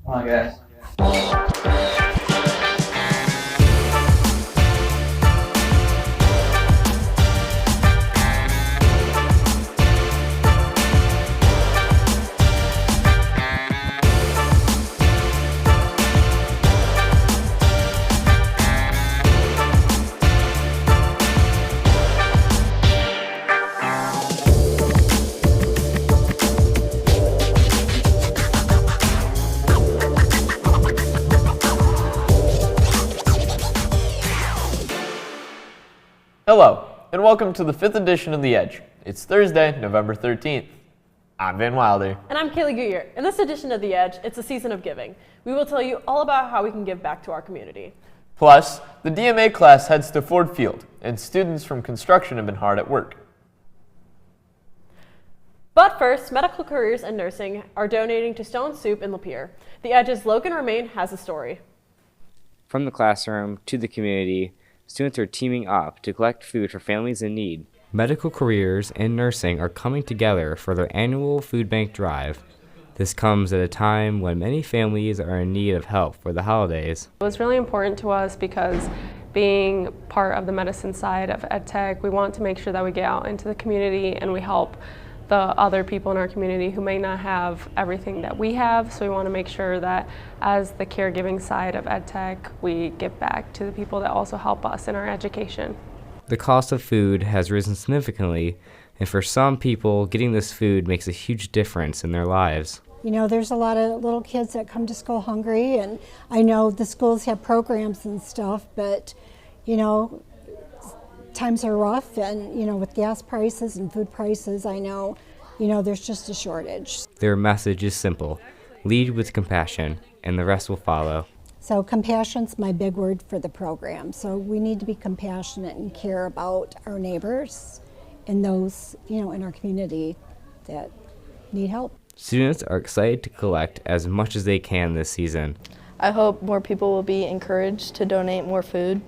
Come on, guys. Hello, and welcome to the 5th edition of The Edge. It's Thursday, November 13th. I'm Van Wilder. And I'm Kaeleigh Gourieux. In this edition of The Edge, it's a season of giving. We will tell you all about how we can give back to our community. Plus, the DMA class heads to Ford Field, and students from construction have been hard at work. But first, medical careers and nursing are donating to Stone Soup in Lapeer. The Edge's Logan Romain has a story. From the classroom to the community, students are teaming up to collect food for families in need. Medical careers and nursing are coming together for their annual food bank drive. This comes at a time when many families are in need of help for the holidays. It was really important to us because being part of the medicine side of EdTech, we want to make sure that we get out into the community and we help the other people in our community who may not have everything that we have. So we want to make sure that as the caregiving side of EdTech, we give back to the people that also help us in our education. The cost of food has risen significantly, and for some people, getting this food makes a huge difference in their lives. You know, there's a lot of little kids that come to school hungry, and I know the schools have programs and stuff, but, you know, times are rough, and, you know, with gas prices and food prices, I know, you know, there's just a shortage. Their message is simple: lead with compassion, and the rest will follow. So compassion's my big word for the program. So we need to be compassionate and care about our neighbors and those, you know, in our community that need help. Students are excited to collect as much as they can this season. I hope more people will be encouraged to donate more food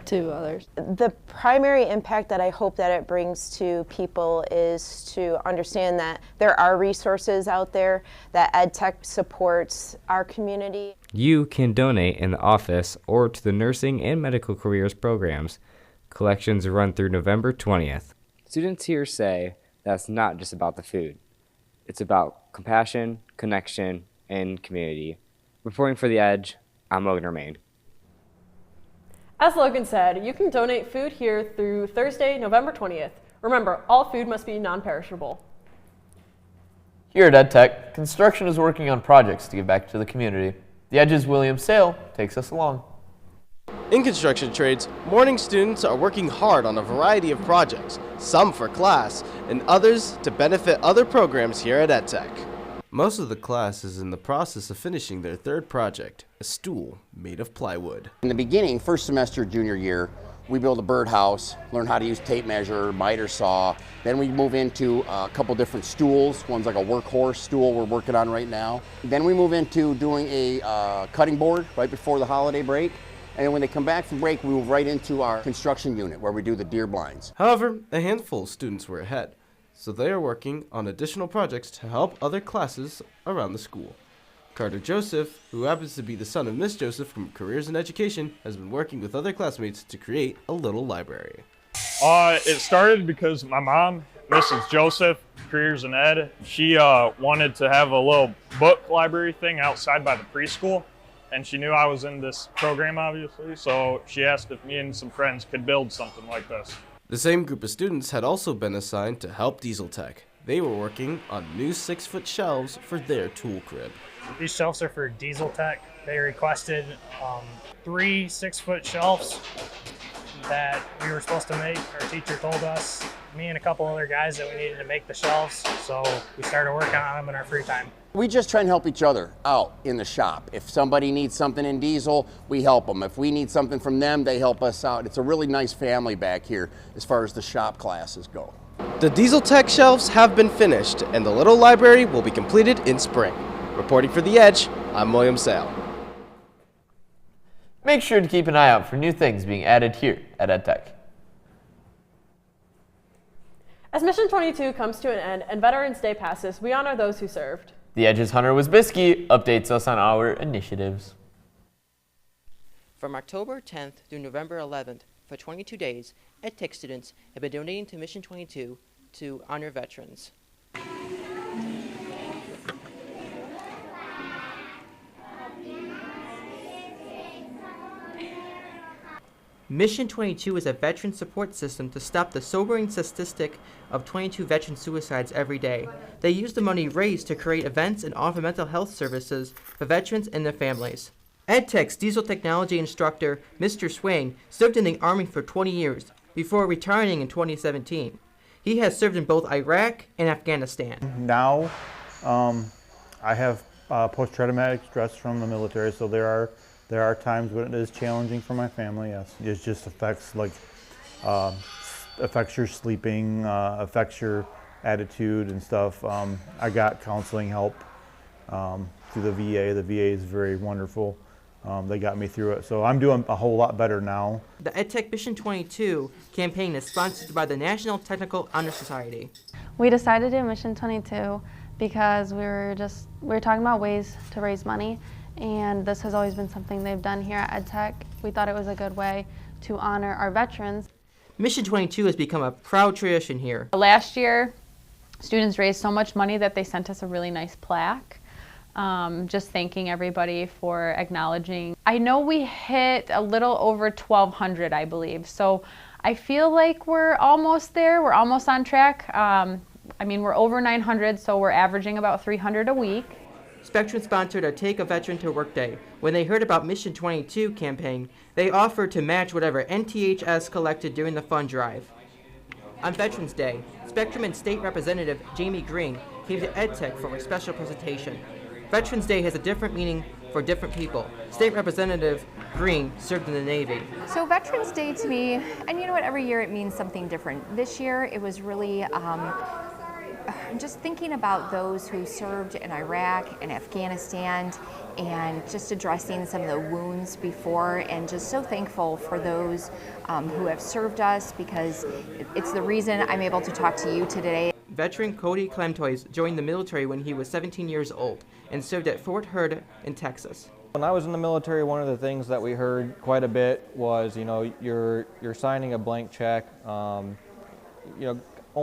to others. The primary impact that I hope that it brings to people is to understand that there are resources out there, that EdTech supports our community. You can donate in the office or to the nursing and medical careers programs. Collections run through November 20th. Students here say that's not just about the food. It's about compassion, connection, and community. Reporting for The Edge, I'm Logan Romain. As Logan said, you can donate food here through Thursday, November 20th. Remember, all food must be non-perishable. Here at EdTech, construction is working on projects to give back to the community. The Edge's William Sale takes us along. In construction trades, morning students are working hard on a variety of projects, some for class and others to benefit other programs here at EdTech. Most of the class is in the process of finishing their third project, a stool made of plywood. In the beginning, first semester, junior year, we build a birdhouse, learn how to use tape measure, miter saw. Then we move into a couple different stools. One's like a workhorse stool we're working on right now. Then we move into doing a cutting board right before the holiday break. And then when they come back from break, we move right into our construction unit where we do the deer blinds. However, a handful of students were ahead, so they are working on additional projects to help other classes around the school. Carter Joseph, who happens to be the son of Miss Joseph from Careers in Education, has been working with other classmates to create a little library. It started because my mom, Mrs. Joseph, Careers in Ed, she wanted to have a little book library thing outside by the preschool, and she knew I was in this program, obviously, so she asked if me and some friends could build something like this. The same group of students had also been assigned to help Diesel Tech. They were working on new 6-foot shelves for their tool crib. These shelves are for Diesel Tech. They requested 3 6-foot shelves that we were supposed to make. Our teacher told us, me and a couple other guys, that we needed to make the shelves, so we started working on them in our free time. We just try and help each other out in the shop. If somebody needs something in Diesel, we help them. If we need something from them, they help us out. It's a really nice family back here as far as the shop classes go. The Diesel Tech shelves have been finished, and the little library will be completed in spring. Reporting for The Edge, I'm William Sale. Make sure to keep an eye out for new things being added here at EdTech. As Mission 22 comes to an end and Veterans Day passes, we honor those who served. The Edge's Hunter Wisbiski updates us on our initiatives. From October 10th through November 11th, for 22 days, EdTech students have been donating to Mission 22 to honor veterans. Mission 22 is a veteran support system to stop the sobering statistic of 22 veteran suicides every day. They use the money raised to create events and offer mental health services for veterans and their families. EdTech's diesel technology instructor, Mr. Swain, served in the Army for 20 years before retiring in 2017. He has served in both Iraq and Afghanistan. Now, I have post-traumatic stress from the military, so there are times when it is challenging for my family. Yes, it just affects affects your sleeping, affects your attitude and stuff. I got counseling help through the VA. The VA is very wonderful. They got me through it, so I'm doing a whole lot better now. The EdTech Mission 22 campaign is sponsored by the National Technical Honor Society. We decided to do Mission 22 because we were talking about ways to raise money, and this has always been something they've done here at EdTech. We thought it was a good way to honor our veterans. Mission 22 has become a proud tradition here. Last year, students raised so much money that they sent us a really nice plaque. Just thanking everybody for acknowledging. I know we hit a little over 1,200, I believe. So I feel like we're almost there. We're almost on track. I mean, we're over 900, so we're averaging about 300 a week. Spectrum sponsored our Take a Veteran to Work Day. When they heard about Mission 22 campaign, they offered to match whatever NTHS collected during the fund drive. On Veterans Day, Spectrum and State Representative Jamie Green came to EdTech for a special presentation. Veterans Day has a different meaning for different people. State Representative Green served in the Navy. So Veterans Day to me, and you know what, every year it means something different. This year it was really just thinking about those who served in Iraq and Afghanistan and just addressing some of the wounds before, and just so thankful for those who have served us, because it's the reason I'm able to talk to you today. Veteran Cody Clemtois joined the military when he was 17 years old and served at Fort Hood in Texas. When I was in the military, one of the things that we heard quite a bit was, you're signing a blank check. Only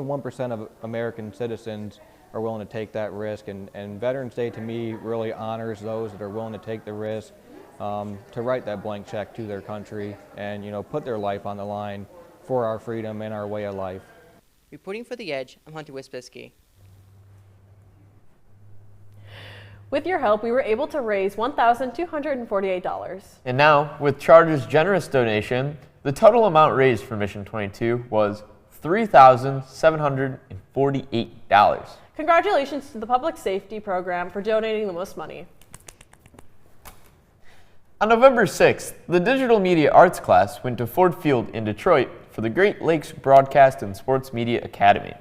1% of American citizens are willing to take that risk, and Veterans Day to me really honors those that are willing to take the risk to write that blank check to their country and put their life on the line for our freedom and our way of life. Reporting for The Edge, I'm Hunter Wisbiski. With your help, we were able to raise $1,248. And now, with Charter's generous donation, the total amount raised for Mission 22 was $3,748. Congratulations to the Public Safety Program for donating the most money. On November 6th, the Digital Media Arts class went to Ford Field in Detroit for the Great Lakes Broadcast and Sports Media Academy.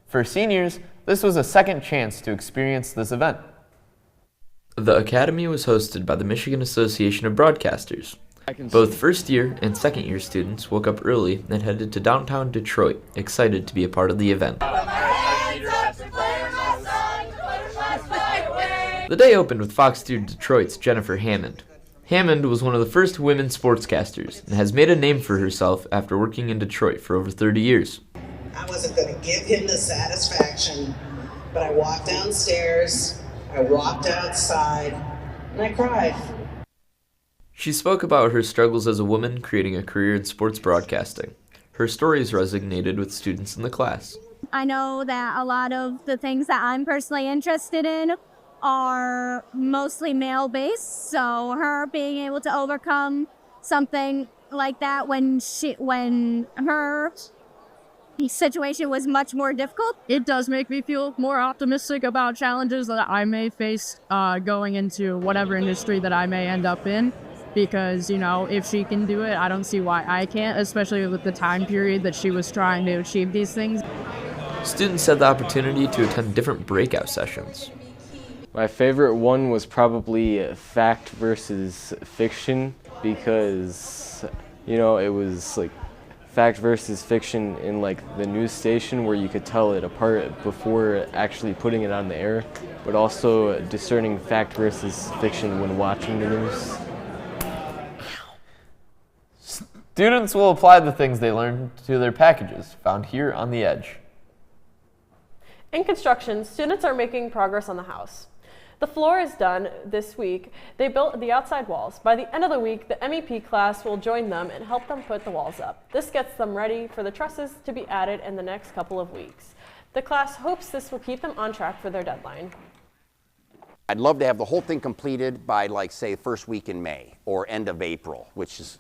For seniors, this was a second chance to experience this event. The Academy was hosted by the Michigan Association of Broadcasters. Both first-year and second-year students woke up early and headed to downtown Detroit, excited to be a part of the event. The day opened with Fox 2 Detroit's Jennifer Hammond. Hammond was one of the first women sportscasters and has made a name for herself after working in Detroit for over 30 years. I wasn't going to give him the satisfaction, but I walked downstairs, I walked outside, and I cried. She spoke about her struggles as a woman creating a career in sports broadcasting. Her stories resonated with students in the class. I know that a lot of the things that I'm personally interested in are mostly male-based, so her being able to overcome something like that when her situation was much more difficult. It does make me feel more optimistic about challenges that I may face going into whatever industry that I may end up in. Because, if she can do it, I don't see why I can't, especially with the time period that she was trying to achieve these things. Students had the opportunity to attend different breakout sessions. My favorite one was probably fact versus fiction, because, it was like fact versus fiction in like the news station where you could tell it apart before actually putting it on the air, but also discerning fact versus fiction when watching the news. Students will apply the things they learned to their packages, found here on the Edge. In construction, students are making progress on the house. The floor is done this week. They built the outside walls. By the end of the week, the MEP class will join them and help them put the walls up. This gets them ready for the trusses to be added in the next couple of weeks. The class hopes this will keep them on track for their deadline. I'd love to have the whole thing completed by, like, say, first week in May or end of April, which is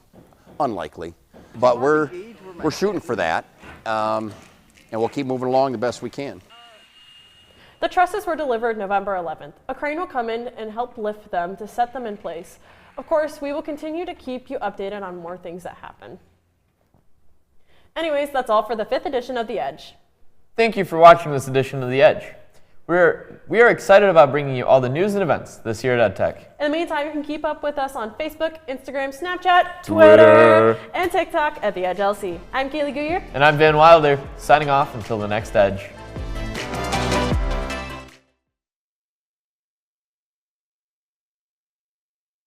unlikely. But we're shooting for that, and we'll keep moving along the best we can. The trusses were delivered November 11th. A crane will come in and help lift them to set them in place. Of course, we will continue to keep you updated on more things that happen. Anyways, that's all for the 5th edition of The Edge. Thank you for watching this edition of The Edge. We are excited about bringing you all the news and events this year at EdTech. In the meantime, you can keep up with us on Facebook, Instagram, Snapchat, Twitter, and TikTok at The Edge LC. I'm Kaeleigh Gourieux. And I'm Van Wilder, signing off until the next Edge.